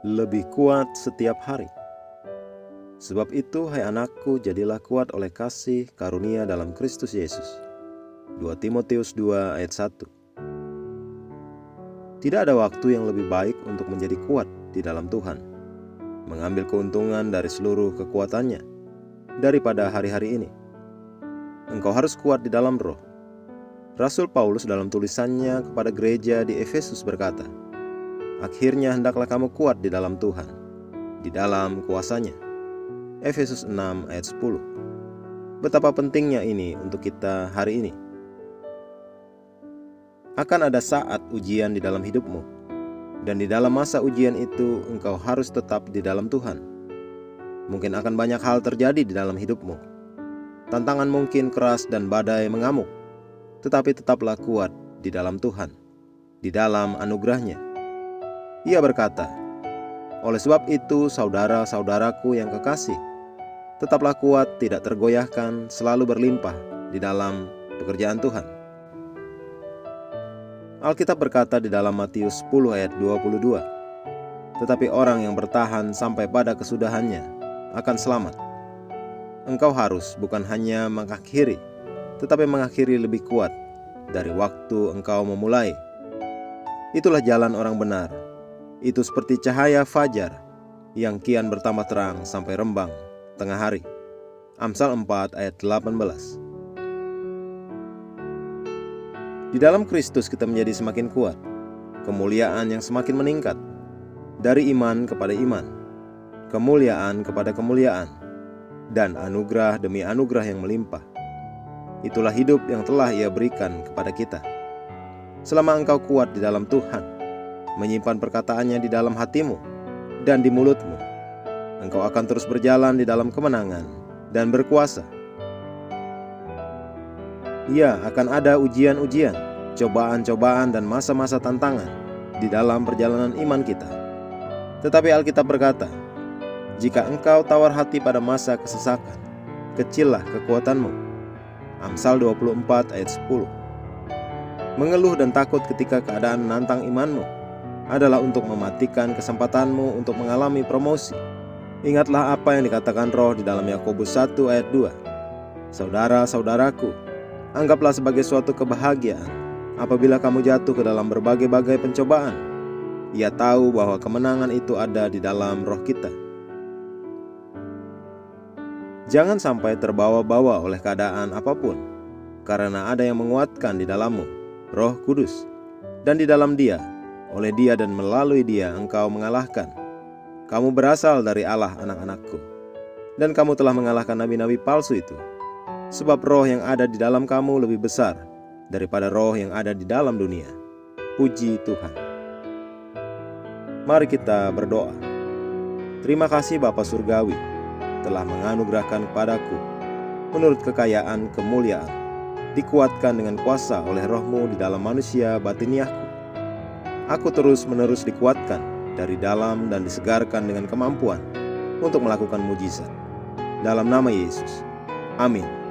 lebih kuat setiap hari. Sebab itu, hai anakku, jadilah kuat oleh kasih karunia dalam Kristus Yesus. 2 Timotius 2 ayat 1. Tidak ada waktu yang lebih baik untuk menjadi kuat di dalam Tuhan, mengambil keuntungan dari seluruh kekuatannya, daripada hari-hari ini. Engkau harus kuat di dalam roh. Rasul Paulus dalam tulisannya kepada gereja di Efesus berkata, akhirnya hendaklah kamu kuat di dalam Tuhan, di dalam kuasanya. Efesus 6 ayat 10. Betapa pentingnya ini untuk kita hari ini. Akan ada saat ujian di dalam hidupmu, dan di dalam masa ujian itu engkau harus tetap di dalam Tuhan. Mungkin akan banyak hal terjadi di dalam hidupmu. Tantangan mungkin keras dan badai mengamuk, tetapi tetaplah kuat di dalam Tuhan, di dalam anugerah-Nya. Ia berkata, oleh sebab itu saudara-saudaraku yang kekasih, tetaplah kuat, tidak tergoyahkan, selalu berlimpah di dalam pekerjaan Tuhan. Alkitab berkata di dalam Matius 10 ayat 22, tetapi orang yang bertahan sampai pada kesudahannya akan selamat. Engkau harus bukan hanya mengakhiri, tetapi mengakhiri lebih kuat dari waktu engkau memulai. Itulah jalan orang benar. Itu seperti cahaya fajar yang kian bertambah terang sampai rembang tengah hari. Amsal 4 ayat 18. Di dalam Kristus kita menjadi semakin kuat, kemuliaan yang semakin meningkat, dari iman kepada iman, kemuliaan kepada kemuliaan, dan anugerah demi anugerah yang melimpah. Itulah hidup yang telah Ia berikan kepada kita. Selama engkau kuat di dalam Tuhan, menyimpan perkataannya di dalam hatimu dan di mulutmu, engkau akan terus berjalan di dalam kemenangan dan berkuasa. Ya, akan ada ujian-ujian, cobaan-cobaan, dan masa-masa tantangan di dalam perjalanan iman kita. Tetapi Alkitab berkata, jika engkau tawar hati pada masa kesesakan, kecillah kekuatanmu. Amsal 24 ayat 10. Mengeluh dan takut ketika keadaan menantang imanmu adalah untuk mematikan kesempatanmu untuk mengalami promosi. Ingatlah apa yang dikatakan Roh di dalam Yakobus 1 ayat 2. Saudara-saudaraku, anggaplah sebagai suatu kebahagiaan apabila kamu jatuh ke dalam berbagai-bagai pencobaan. Ia tahu bahwa kemenangan itu ada di dalam roh kita. Jangan sampai terbawa-bawa oleh keadaan apapun, karena ada yang menguatkan di dalammu, Roh Kudus. Dan di dalam Dia, oleh Dia dan melalui Dia engkau mengalahkan. Kamu berasal dari Allah, anak-anakku, dan kamu telah mengalahkan nabi-nabi palsu itu. Sebab roh yang ada di dalam kamu lebih besar daripada roh yang ada di dalam dunia. Puji Tuhan. Mari kita berdoa. Terima kasih Bapa Surgawi telah menganugerahkan kepadaku menurut kekayaan kemuliaan, dikuatkan dengan kuasa oleh roh-Mu di dalam manusia batiniahku. Aku terus-menerus dikuatkan dari dalam dan disegarkan dengan kemampuan untuk melakukan mujizat. Dalam nama Yesus. Amin.